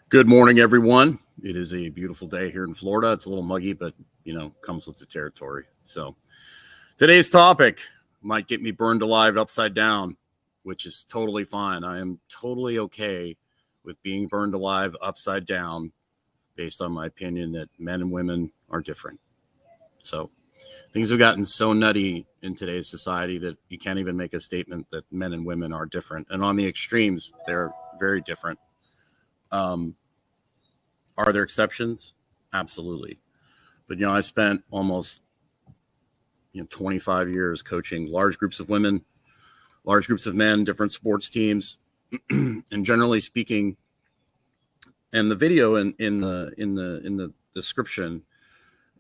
Good morning, everyone. It is a beautiful day here in Florida. It's a little muggy, but comes with the territory. So today's topic might get me burned alive upside down, which is totally fine. I am totally okay with being burned alive upside down based on my opinion that men and women are different. So things have gotten so nutty in today's society that you can't even make a statement that men and women are different. And on the extremes, they're very different. Are there exceptions? Absolutely. But I spent almost 25 years coaching large groups of women, large groups of men, different sports teams, and generally speaking, and the video in the description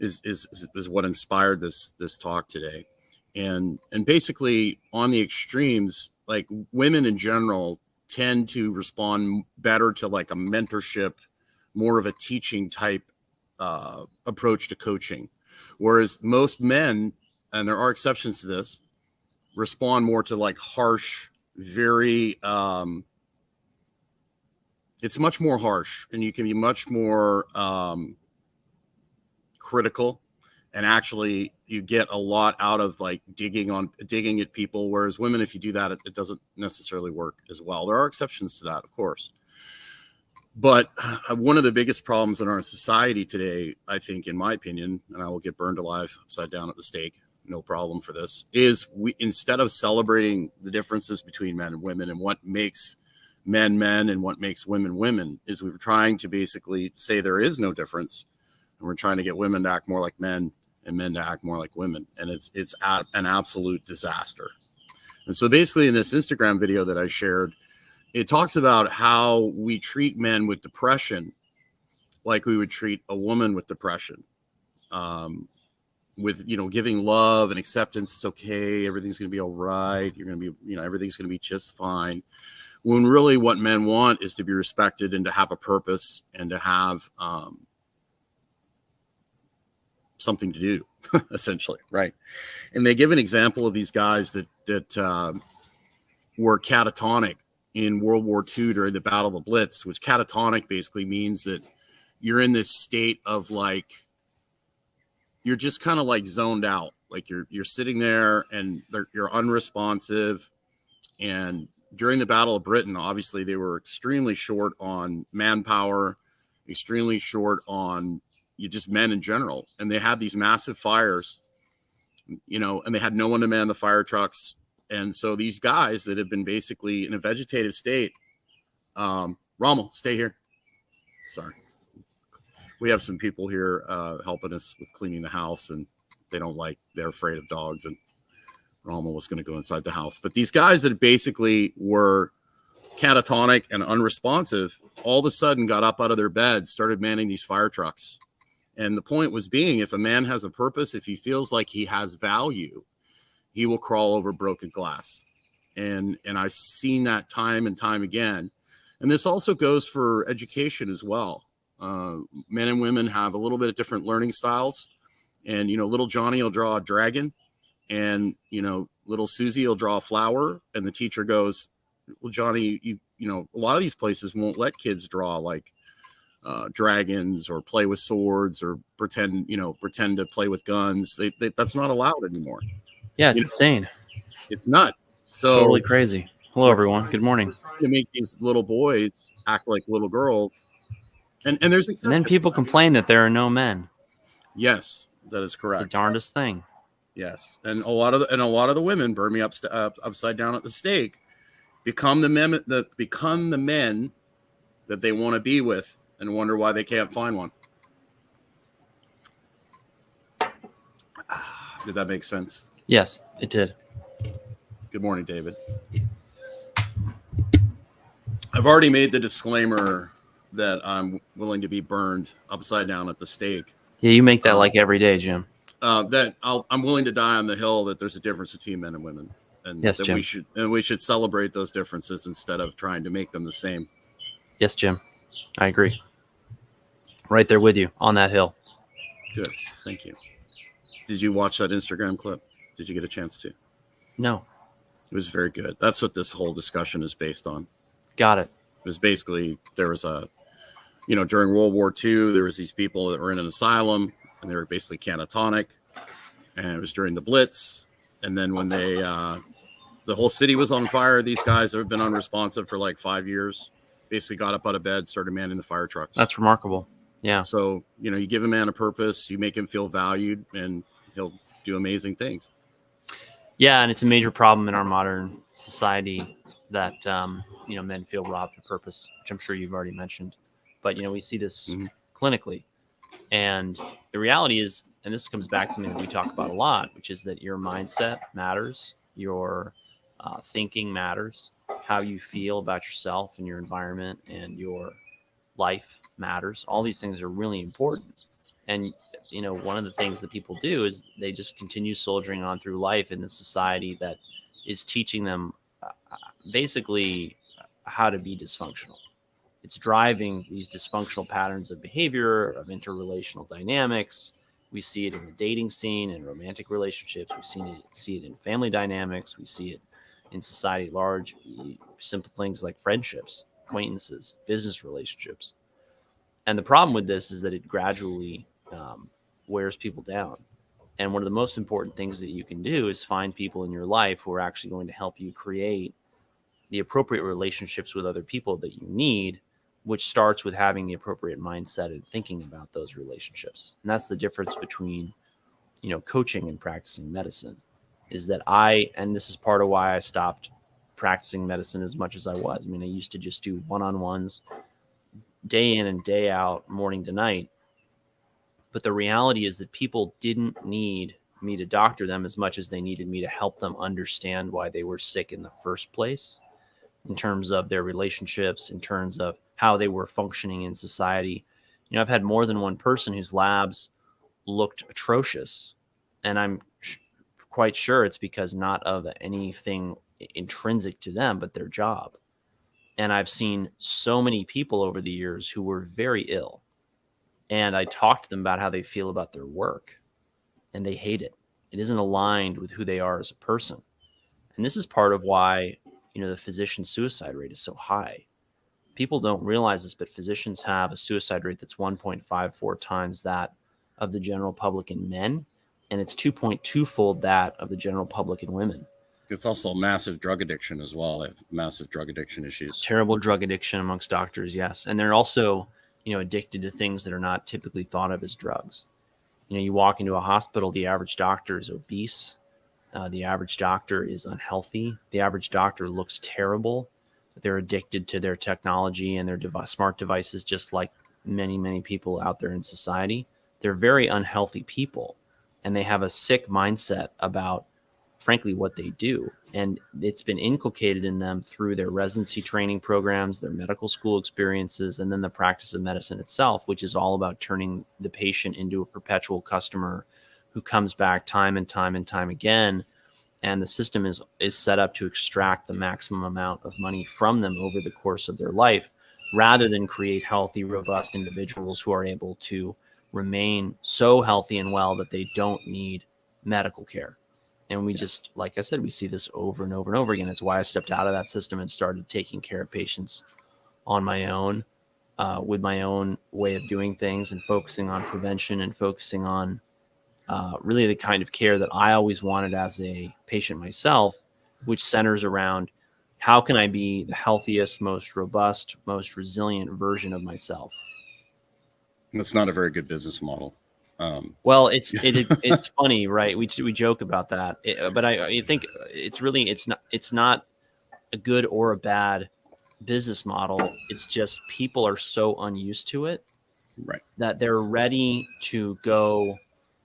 is what inspired this talk today, and basically on the extremes, like women in general tend to respond better to like a mentorship, more of a teaching type approach to coaching, whereas most men, and there are exceptions to this, respond more to like harsh, very it's much more harsh, and you can be much more critical, and actually you get a lot out of like digging at people, whereas women, if you do that, it doesn't necessarily work as well. There are exceptions to that, of course. But one of the biggest problems in our society today, I think, in my opinion, and I will get burned alive upside down at the stake, no problem for this, is we, instead of celebrating the differences between men and women and what makes men men and what makes women women, is we're trying to basically say there is no difference, and we're trying to get women to act more like men and men to act more like women, and it's an absolute disaster. And so basically in this Instagram video that I shared, it talks about how we treat men with depression like we would treat a woman with depression, with, giving love and acceptance. It's okay. Everything's going to be all right. You're going to be, everything's going to be just fine. When really what men want is to be respected and to have a purpose and to have something to do, essentially. Right. And they give an example of these guys that were catatonic in World War II during the Battle of the Blitz, which catatonic basically means that you're in this state of like, you're just kind of like zoned out. Like you're sitting there and you're unresponsive. And during the Battle of Britain, obviously they were extremely short on manpower, extremely short on just men in general. And they had these massive fires, and they had no one to man the fire trucks. And so these guys that have been basically in a vegetative state, Rommel, stay here. Sorry. We have some people here helping us with cleaning the house, and they're afraid of dogs, and Rommel was going to go inside the house. But these guys that basically were catatonic and unresponsive, all of a sudden got up out of their beds, started manning these fire trucks. And the point was being, if a man has a purpose, if he feels like he has value, he will crawl over broken glass. And I've seen that time and time again. And this also goes for education as well. Men and women have a little bit of different learning styles. And, little Johnny will draw a dragon, and, little Susie will draw a flower. And the teacher goes, well, Johnny, a lot of these places won't let kids draw like dragons or play with swords or pretend to play with guns. That's not allowed anymore. Yeah, it's insane. It's nuts. So it's totally crazy. Hello, everyone. Good morning. To make these little boys act like little girls, and there's and then people complain that there are no men. Yes, that is correct. It's the darndest thing. Yes, and a lot of the women burn me upside down at the stake, become the men that they want to be with, and wonder why they can't find one. Did that make sense? Yes, it did. Good morning, David. I've already made the disclaimer that I'm willing to be burned upside down at the stake. Yeah, you make that like every day, Jim. That I'm willing to die on the hill that there's a difference between men and women, and yes, that Jim. we should celebrate those differences instead of trying to make them the same. Yes, Jim. I agree. Right there with you on that hill. Good. Thank you. Did you watch that Instagram clip? Did you get a chance to? No. It was very good. That's what this whole discussion is based on. Got it. It was basically, there was a during World War II, there was these people that were in an asylum and they were basically catatonic, and it was during the Blitz. And then when the whole city was on fire, these guys that have been unresponsive for like 5 years basically got up out of bed, started manning the fire trucks. That's remarkable. Yeah. So, you give a man a purpose, you make him feel valued, and he'll do amazing things. Yeah, and it's a major problem in our modern society that men feel robbed of purpose, which I'm sure you've already mentioned. But we see this clinically, and the reality is, and this comes back to something that we talk about a lot, which is that your mindset matters, your thinking matters, how you feel about yourself and your environment and your life matters. All these things are really important, and one of the things that people do is they just continue soldiering on through life in the society that is teaching them basically how to be dysfunctional. It's driving these dysfunctional patterns of behavior, of interrelational dynamics. We see it in the dating scene and romantic relationships. We see it in family dynamics. We see it in society at large. Simple things like friendships, acquaintances, business relationships. And the problem with this is that it gradually wears people down. And one of the most important things that you can do is find people in your life who are actually going to help you create the appropriate relationships with other people that you need, which starts with having the appropriate mindset and thinking about those relationships. And that's the difference between, coaching and practicing medicine, is that and this is part of why I stopped practicing medicine as much as I was. I mean, I used to just do one-on-ones day in and day out, morning to night. But the reality is that people didn't need me to doctor them as much as they needed me to help them understand why they were sick in the first place, in terms of their relationships, in terms of how they were functioning in society. I've had more than one person whose labs looked atrocious, and I'm quite sure it's because not of anything intrinsic to them, but their job. And I've seen so many people over the years who were very ill, and I talked to them about how they feel about their work, and they hate it. It isn't aligned with who they are as a person. And this is part of why, the physician suicide rate is so high. People don't realize this, but physicians have a suicide rate that's 1.54 times that of the general public in men, and it's 2.2-fold that of the general public in women. It's also massive drug addiction as well. They have massive drug addiction issues. Terrible drug addiction amongst doctors, yes. And they're also, addicted to things that are not typically thought of as drugs. You walk into a hospital, the average doctor is obese. The average doctor is unhealthy. The average doctor looks terrible. They're addicted to their technology and their smart devices, just like many, many people out there in society. They're very unhealthy people, and they have a sick mindset about, frankly, what they do. And it's been inculcated in them through their residency training programs, their medical school experiences, and then the practice of medicine itself, which is all about turning the patient into a perpetual customer who comes back time and time and time again. And the system is set up to extract the maximum amount of money from them over the course of their life, rather than create healthy, robust individuals who are able to remain so healthy and well that they don't need medical care. And we just, like I said, we see this over and over and over again. It's why I stepped out of that system and started taking care of patients on my own, with my own way of doing things, and focusing on prevention and focusing on really the kind of care that I always wanted as a patient myself, which centers around how can I be the healthiest, most robust, most resilient version of myself. That's not a very good business model. Well, it's funny, right? We joke about that, but I think it's not a good or a bad business model. It's just people are so unused to it, right, that they're ready to go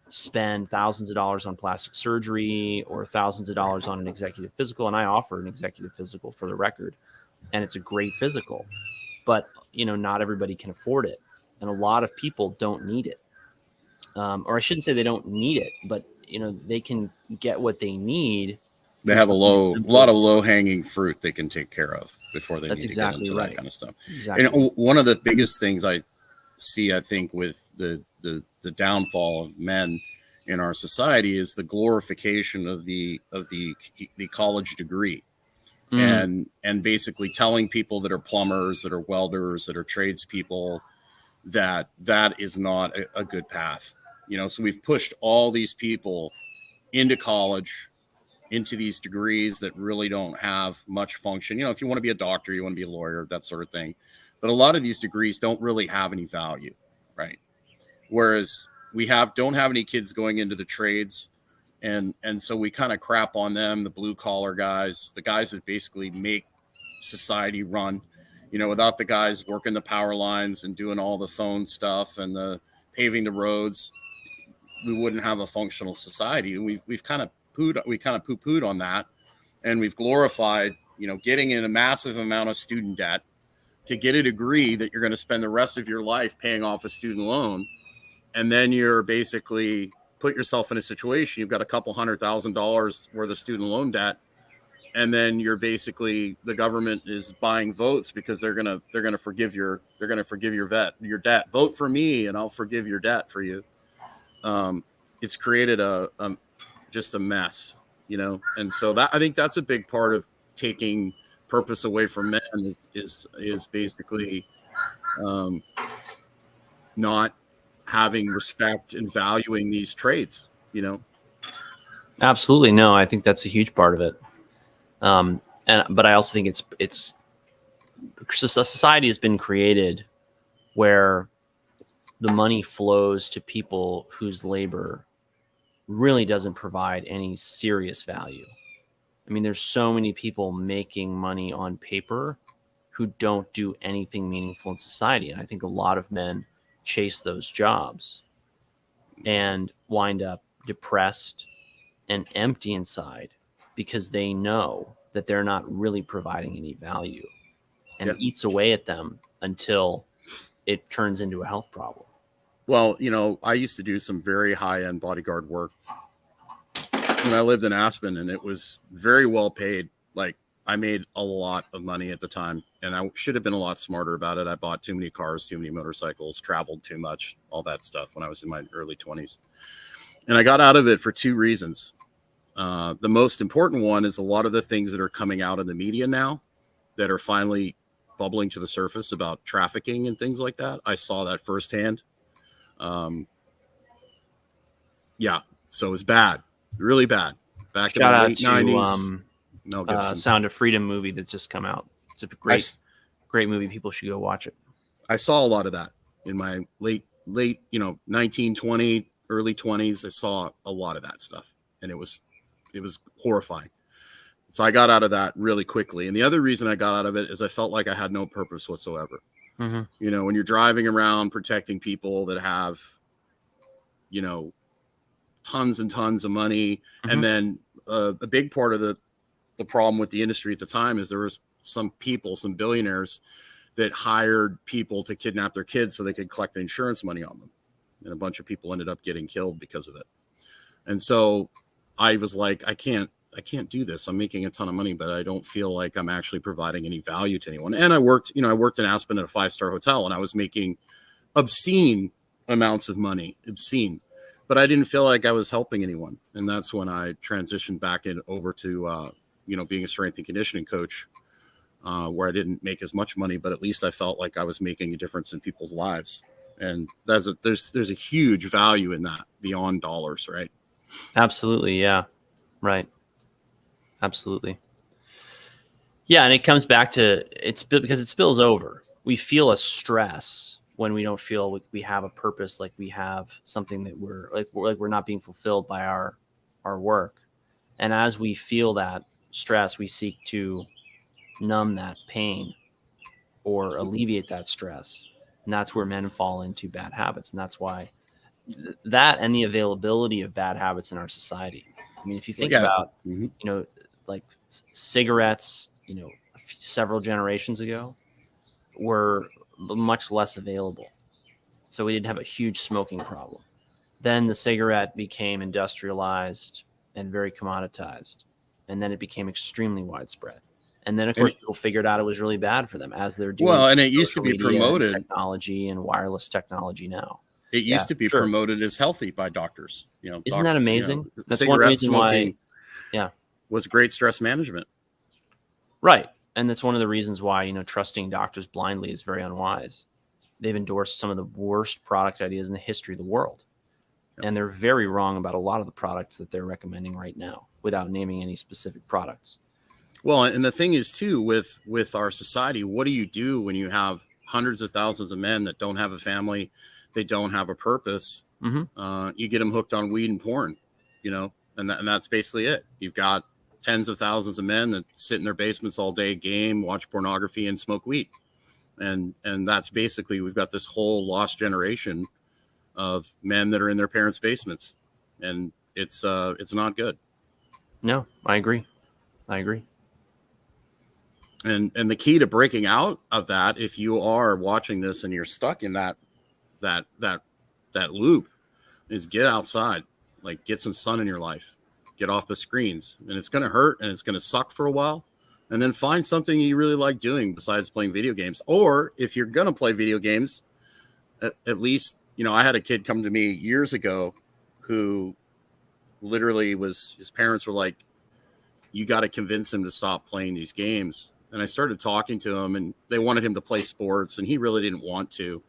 spend thousands of dollars on plastic surgery or thousands of dollars on an executive physical. And I offer an executive physical, for the record, and it's a great physical, but not everybody can afford it, and a lot of people don't need it. Or I shouldn't say they don't need it, but they can get what they need. They have a lot of low hanging fruit they can take care of before they need to get into that kind of stuff. Exactly. And one of the biggest things I see, I think, with the downfall of men in our society is the glorification of the college degree. And basically telling people that are plumbers, that are welders, that are tradespeople, that is not a good path. So we've pushed all these people into college, into these degrees that really don't have much function. If you want to be a doctor, you want to be a lawyer, that sort of thing. But a lot of these degrees don't really have any value, right? Whereas we don't have any kids going into the trades. And so we kind of crap on them, the blue collar guys, the guys that basically make society run. Without the guys working the power lines and doing all the phone stuff and the paving the roads, we wouldn't have a functional society. And we've kind of poo-pooed on that, and we've glorified, getting in a massive amount of student debt to get a degree that you're going to spend the rest of your life paying off a student loan. And then you're basically put yourself in a situation, you've got a couple $100,000 worth of student loan debt. And then you're basically, the government is buying votes because they're gonna forgive your debt. Vote for me and I'll forgive your debt for you. It's created just a mess, and so I think that's a big part of taking purpose away from men is basically not having respect and valuing these traits. Absolutely. No, I think that's a huge part of it. But I also think it's a society has been created where the money flows to people whose labor really doesn't provide any serious value. I mean, there's so many people making money on paper who don't do anything meaningful in society. And I think a lot of men chase those jobs and wind up depressed and empty inside because they know that they're not really providing any value, and it eats away at them until it turns into a health problem. Well, I used to do some very high-end bodyguard work when I lived in Aspen, and it was very well paid. Like, I made a lot of money at the time, and I should have been a lot smarter about it. I bought too many cars, too many motorcycles, traveled too much, all that stuff when I was in my early 20s. And I got out of it for two reasons. The most important one is a lot of the things that are coming out in the media now that are finally bubbling to the surface about trafficking and things like that. I saw that firsthand. So it was bad, really bad. Back in the late 90s. Mel Gibson. Sound of Freedom movie that's just come out. It's a great movie. People should go watch it. I saw a lot of that in my late 19, 20, early 20s. I saw a lot of that stuff, and it was horrifying. So I got out of that really quickly. And the other reason I got out of it is I felt like I had no purpose whatsoever. Mm-hmm. When you're driving around protecting people that have, tons and tons of money. Mm-hmm. And then a big part of the problem with the industry at the time is there was some billionaires that hired people to kidnap their kids so they could collect the insurance money on them. And a bunch of people ended up getting killed because of it. And so I was like, I can't do this. I'm making a ton of money, but I don't feel like I'm actually providing any value to anyone. And I worked in Aspen at a 5-star hotel, and I was making obscene amounts of money, but I didn't feel like I was helping anyone. And that's when I transitioned back over to, being a strength and conditioning coach, where I didn't make as much money, but at least I felt like I was making a difference in people's lives. And there's a huge value in that beyond dollars, right? Absolutely. Yeah. Right. Absolutely. Yeah. And it comes back to because it spills over. We feel a stress when we don't feel like we have a purpose, like we have something that we're not being fulfilled by our work. And as we feel that stress, we seek to numb that pain or alleviate that stress. And that's where men fall into bad habits. And that's why that and the availability of bad habits in our society. I mean, if you think about, like cigarettes, several generations ago were much less available. So we didn't have a huge smoking problem. Then the cigarette became industrialized and very commoditized. And then it became extremely widespread. And then, of course, people figured out it was really bad for them as they're doing. Well, and it used to be promoted technology and wireless technology now. It used to be promoted as healthy by doctors. Isn't that amazing? That's one reason why. Was great stress management. Right, and that's one of the reasons why trusting doctors blindly is very unwise. they've endorsed some of the worst product ideas in the history of the world. And they're very wrong about a lot of the products that they're recommending right now, without naming any specific products. Well, and the thing is too, with our society, what do you do when you have hundreds of thousands of men that don't have a family, they don't have a purpose? You get them hooked on weed and porn, and that's basically it. You've got tens of thousands of men that sit in their basements all day, game, watch pornography, and smoke weed, and that's basically, we've got this whole lost generation of men that are in their parents' basements, and it's not good. No, I agree. And the key to breaking out of that, if you are watching this and you're stuck in that loop, is get outside, like get some sun in your life, get off the screens. And it's going to hurt and it's going to suck for a while, and then find something you really like doing besides playing video games. Or if you're going to play video games, at least, I had a kid come to me years ago who literally his parents were like, you got to convince him to stop playing these games. And I started talking to him, and they wanted him to play sports, and he really didn't want to.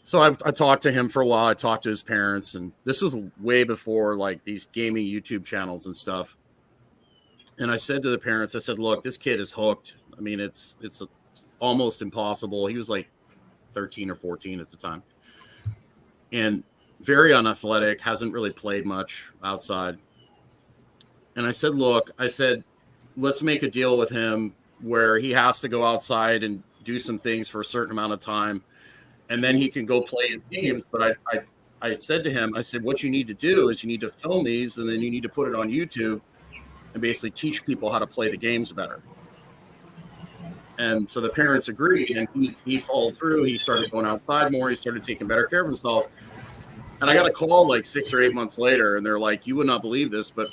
So I talked to him for a while. I talked to his parents, and this was way before like these gaming YouTube channels and stuff. And I said to the parents, I said, look, this kid is hooked. I mean, it's almost impossible. He was like 13 or 14 at the time, and very unathletic, hasn't really played much outside. And I said, look, let's make a deal with him where he has to go outside and do some things for a certain amount of time, and then he can go play his games. But I said to him, I said, what you need to do is you need to film these, and then you need to put it on YouTube and basically teach people how to play the games better. And so the parents agreed, and he followed through. He started going outside more. He started taking better care of himself. And I got a call like 6 or 8 months later, and they're like, "You would not believe this, but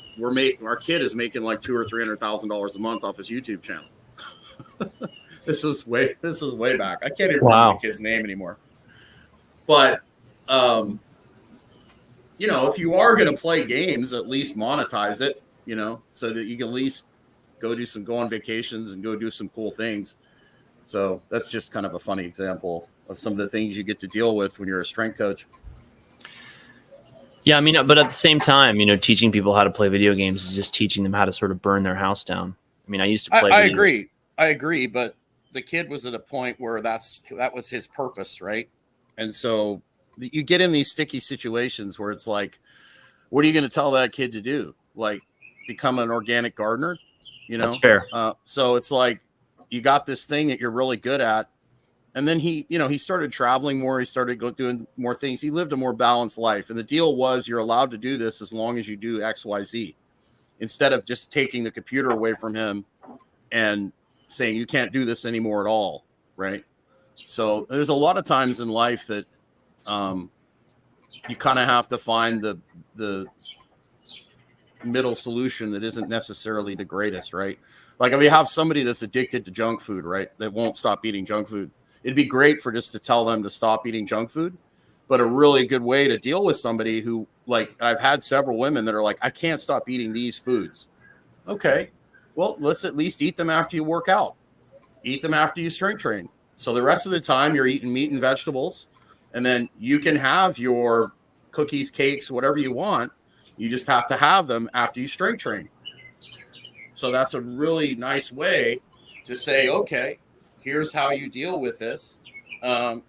our kid is making like $200,000 or $300,000 a month off his YouTube channel." This is way back. I can't even remember the kid's name anymore. But if you are going to play games, at least monetize it, so that you can at least go on vacations and go do some cool things. So that's just kind of a funny example of some of the things you get to deal with when you're a strength coach. Yeah, I mean, but at the same time, teaching people how to play video games is just teaching them how to sort of burn their house down. I mean, I used to play. I agree, but the kid was at a point where that was his purpose, right? And so you get in these sticky situations where it's like, what are you going to tell that kid to do? Like, become an organic gardener? That's fair. So it's like, you got this thing that you're really good at. And then he started traveling more. He started doing more things. He lived a more balanced life. And the deal was, you're allowed to do this as long as you do X, Y, Z, instead of just taking the computer away from him and saying, you can't do this anymore at all. Right. So there's a lot of times in life that you kind of have to find the middle solution that isn't necessarily the greatest. Right. Like if you have somebody that's addicted to junk food, right, that won't stop eating junk food, it'd be great for just to tell them to stop eating junk food. But a really good way to deal with somebody who, like, I've had several women that are like, I can't stop eating these foods. Okay, well, let's at least eat them after you work out. Eat them after you strength train. So the rest of the time you're eating meat and vegetables, and then you can have your cookies, cakes, whatever you want. You just have to have them after you strength train. So that's a really nice way to say, okay, here's how you deal with this. And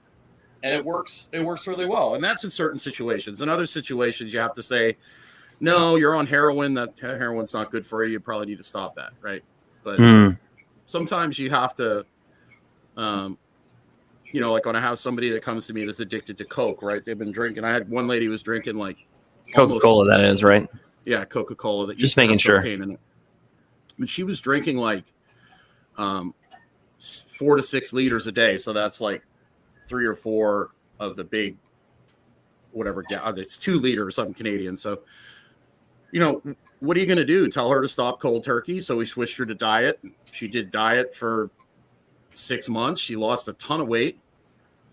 it works really well. And that's in certain situations. In other situations, you have to say, no, you're on heroin. That heroin's not good for you. You probably need to stop that. Right. But sometimes you have to, like when I have somebody that comes to me that's addicted to Coke, right? They've been drinking. I had one lady who was drinking like Coca-Cola, that is, right? Yeah, Coca-Cola. That just making sure. In it. But she was drinking like 4 to 6 liters a day. So that's like 3 or 4 of the big, whatever. It's 2 liters. I'm Canadian. So, what are you going to do? Tell her to stop cold turkey. So we switched her to diet. She did diet for 6 months. She lost a ton of weight.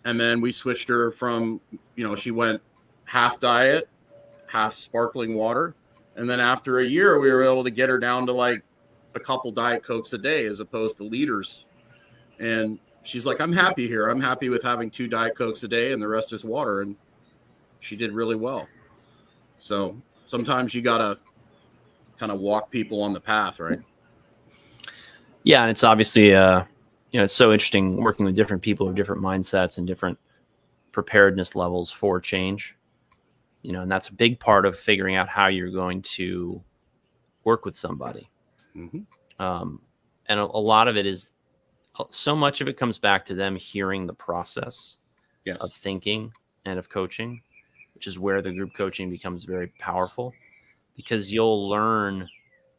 And then we switched her from, she went half diet, half sparkling water. And then after a year, we were able to get her down to like a couple Diet Cokes a day as opposed to liters. And she's like, I'm happy here. I'm happy with having 2 Diet Cokes a day and the rest is water. And she did really well. So sometimes you got to kind of walk people on the path, right? Yeah. And it's obviously, it's so interesting working with different people with different mindsets and different preparedness levels for change, and that's a big part of figuring out how you're going to work with somebody. Mm-hmm. And a lot of it is, so much of it comes back to them hearing the process of thinking and of coaching, which is where the group coaching becomes very powerful, because you'll learn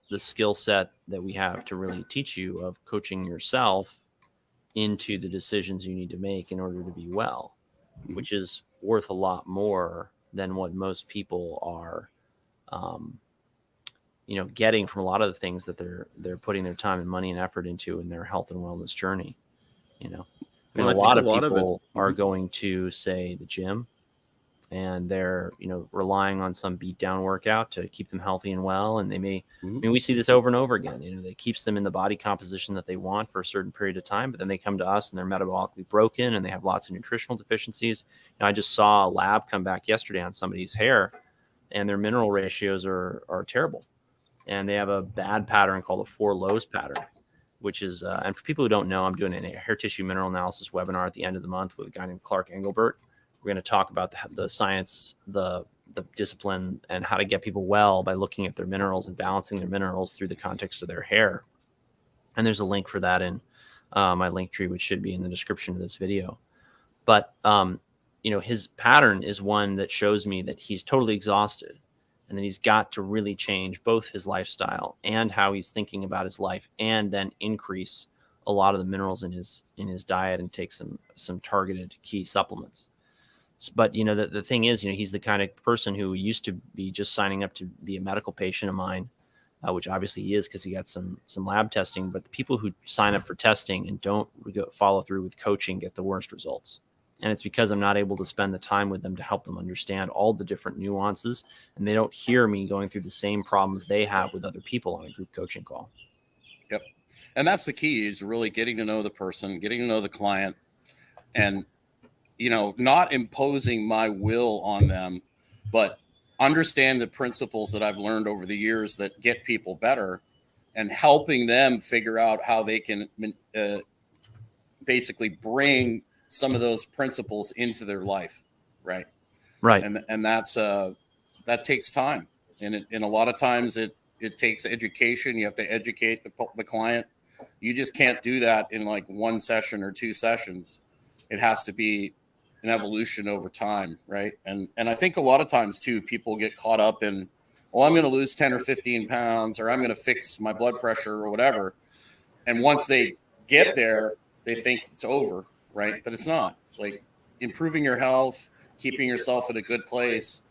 the skill set that we have to really teach you of coaching yourself into the decisions you need to make in order to be well, which is worth a lot more than what most people are, getting from a lot of the things that they're putting their time and money and effort into in their health and wellness journey. A lot of people are going to, say, the gym, and they're, relying on some beat down workout to keep them healthy and well. And they may, we see this over and over again, that keeps them in the body composition that they want for a certain period of time, but then they come to us and they're metabolically broken and they have lots of nutritional deficiencies. I just saw a lab come back yesterday on somebody's hair, and their mineral ratios are terrible. And they have a bad pattern called a 4 lows pattern, which is, and for people who don't know, I'm doing a hair tissue mineral analysis webinar at the end of the month with a guy named Clark Engelbert. We're going to talk about the science, the discipline, and how to get people well by looking at their minerals and balancing their minerals through the context of their hair. And there's a link for that in my link tree, which should be in the description of this video. But, his pattern is one that shows me that he's totally exhausted, and then he's got to really change both his lifestyle and how he's thinking about his life, and then increase a lot of the minerals in his diet and take some targeted key supplements. But, the thing is, he's the kind of person who used to be just signing up to be a medical patient of mine, which obviously he is because he got some lab testing. But the people who sign up for testing and don't follow through with coaching get the worst results. And it's because I'm not able to spend the time with them to help them understand all the different nuances. And they don't hear me going through the same problems they have with other people on a group coaching call. Yep. And that's the key, is really getting to know the person, getting to know the client, and not imposing my will on them, but understand the principles that I've learned over the years that get people better, and helping them figure out how they can basically bring some of those principles into their life. Right. And that's that takes time. And a lot of times it takes education. You have to educate the client. You just can't do that in like 1 session or 2 sessions. It has to be an evolution over time, right? And I think a lot of times too, people get caught up in, I'm going to lose 10 or 15 pounds, or I'm going to fix my blood pressure or whatever. And once they get there, they think it's over, right? But it's not. Like, improving your health, keeping yourself in a good place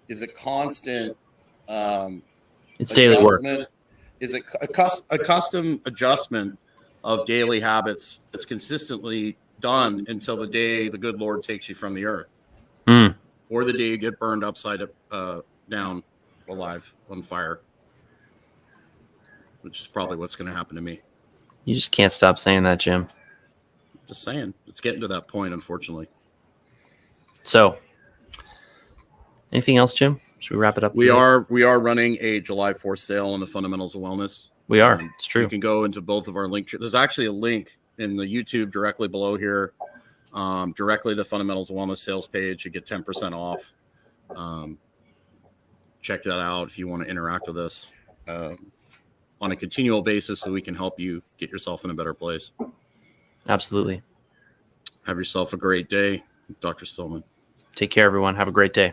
is a constant it's daily work. Is a custom adjustment of daily habits that's consistently done until the day the good Lord takes you from the earth, or the day you get burned upside down alive on fire, which is probably what's going to happen to me. You just can't stop saying that, Jim. Just saying, it's getting to that point, unfortunately. So, anything else, Jim? Should we wrap it up? We are running a July 4th sale on the fundamentals of wellness. We are. It's true. You can go into both of our link. There's actually a link in the YouTube directly below here, directly to the Fundamentals of Wellness sales page. You get 10% off. Check that out if you want to interact with us on a continual basis, so we can help you get yourself in a better place. Absolutely. Have yourself a great day, Dr. Stillman. Take care, everyone. Have a great day.